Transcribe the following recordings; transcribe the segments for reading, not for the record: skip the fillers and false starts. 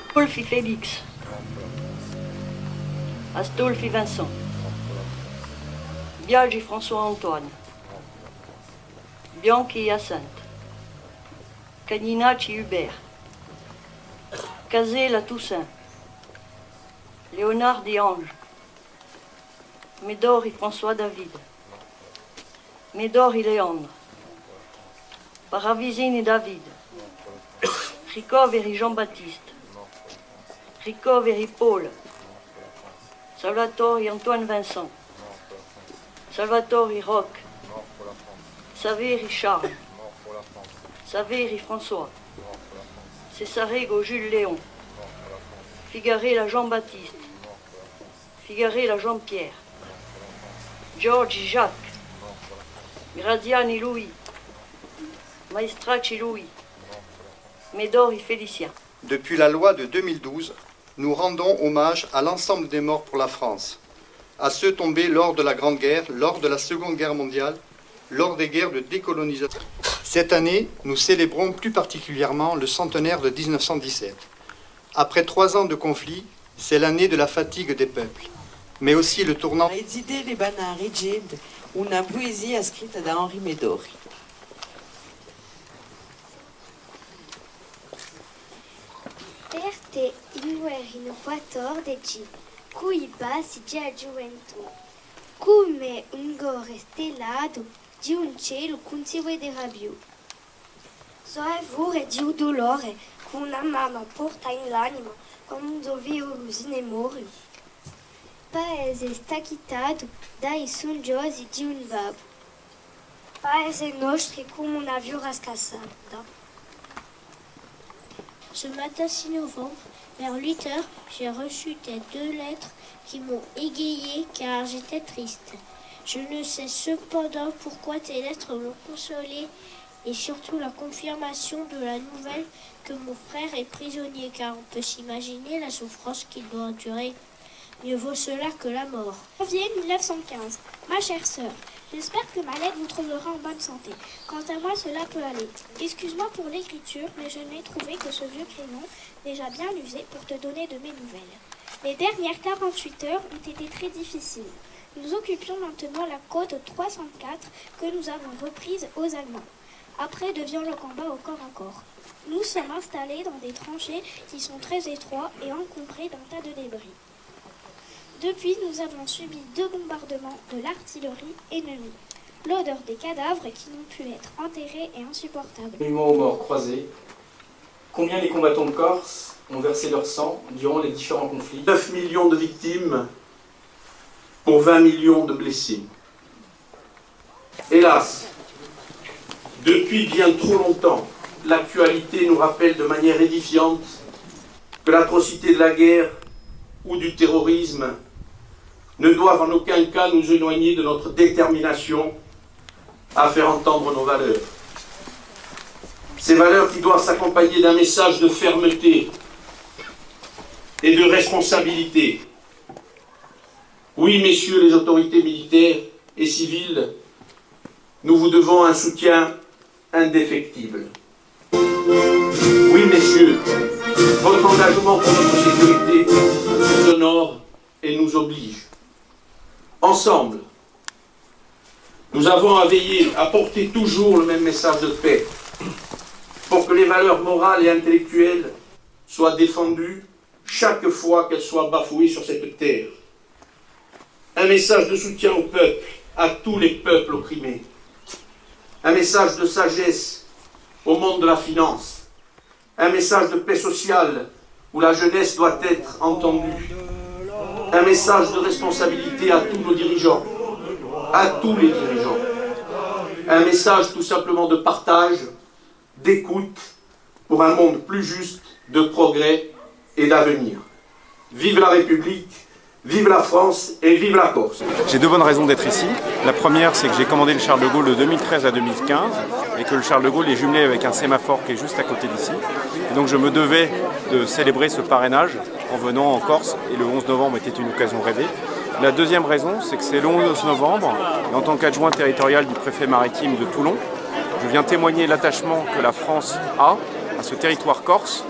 Astolfi Félix. Astolfi Vincent. Biaggi François-Antoine. Bianchi Hyacinthe. Caninacci Hubert. Cazella Toussaint. Léonard Ange. Médori François David. Médori Léandre. Paravisini David. Ricoveri Jean-Baptiste. Ricoveri Paul. Salvatori Antoine Vincent. Salvatori Roch. Saveri Charles. Saveri François. Cesarego Jules Léon. Figarella Jean-Baptiste. Figarella Jean-Pierre. Giorgi Jacques. Graziani Louis. Maestracci Louis. Médori Félicien. Depuis la loi de 2012, nous rendons hommage à l'ensemble des morts pour la France, à ceux tombés lors de la Grande Guerre, lors de la Seconde Guerre mondiale, lors des guerres de décolonisation. Cette année, nous célébrons plus particulièrement le centenaire de 1917. Après 3 ans de conflit, c'est l'année de la fatigue des peuples, mais aussi le tournant. Edité Libana Rigid, una poesia scritta da Henri Médori. Perte inguerino quattordeci, cui passi già gioventù, come un gore stellato di un cielo che si vedrà più. Soevure di un dolore che una mamma porta in l'anima quando violosine mori. Paese stacchitato dai songiosi di un babbo. Paese nostro come una viura scassata. Ce matin 6 novembre, vers 8 heures, j'ai reçu tes 2 lettres qui m'ont égayé car j'étais triste. Je ne sais cependant pourquoi tes lettres m'ont consolé et surtout la confirmation de la nouvelle que mon frère est prisonnier car on peut s'imaginer la souffrance qu'il doit endurer. Mieux vaut cela que la mort. Janvier 1915. Ma chère sœur, j'espère que ma lettre vous trouvera en bonne santé. Quant à moi, cela peut aller. Excuse-moi pour l'écriture, mais je n'ai trouvé que ce vieux crayon, déjà bien usé, pour te donner de mes nouvelles. Les dernières 48 heures ont été très difficiles. Nous occupions maintenant la côte 304 que nous avons reprise aux Allemands, après de violents combats au corps à corps. Nous sommes installés dans des tranchées qui sont très étroits et encombrés d'un tas de débris. Depuis, nous avons subi 2 bombardements de l'artillerie ennemie. L'odeur des cadavres qui n'ont pu être enterrés est insupportable. Monuments aux morts croisés. Combien les combattants de Corse ont versé leur sang durant les différents conflits? 9 millions de victimes pour 20 millions de blessés. Hélas, depuis bien trop longtemps, l'actualité nous rappelle de manière édifiante que l'atrocité de la guerre ou du terrorisme ne doivent en aucun cas nous éloigner de notre détermination à faire entendre nos valeurs. Ces valeurs qui doivent s'accompagner d'un message de fermeté et de responsabilité. Oui, messieurs les autorités militaires et civiles, nous vous devons un soutien indéfectible. Oui, messieurs, votre engagement pour notre sécurité nous honore et nous oblige. Ensemble, nous avons à veiller à porter toujours le même message de paix, pour que les valeurs morales et intellectuelles soient défendues chaque fois qu'elles soient bafouées sur cette terre. Un message de soutien au peuple, à tous les peuples opprimés. Un message de sagesse au monde de la finance. Un message de paix sociale où la jeunesse doit être entendue. Un message de responsabilité à tous nos dirigeants, à tous les dirigeants. Un message tout simplement de partage, d'écoute pour un monde plus juste, de progrès et d'avenir. Vive la République, vive la France et vive la Corse. J'ai 2 bonnes raisons d'être ici. La première, c'est que j'ai commandé le Charles de Gaulle de 2013 à 2015 et que le Charles de Gaulle est jumelé avec un sémaphore qui est juste à côté d'ici. Et donc je me devais de célébrer ce parrainage en venant en Corse et le 11 novembre était une occasion rêvée. La deuxième raison, c'est que c'est le 11 novembre et en tant qu'adjoint territorial du préfet maritime de Toulon, Je viens témoigner l'attachement que la France a à ce territoire corse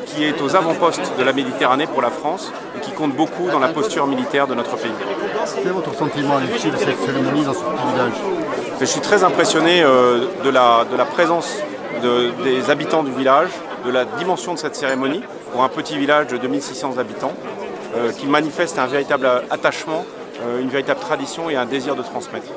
qui est aux avant-postes de la Méditerranée pour la France et qui compte beaucoup dans la posture militaire de notre pays. Quel est votre sentiment à l'issue de cette cérémonie dans ce petit village? Je suis très impressionné de la présence des habitants du village, de la dimension de cette cérémonie pour un petit village de 2600 habitants qui manifeste un véritable attachement, une véritable tradition et un désir de transmettre.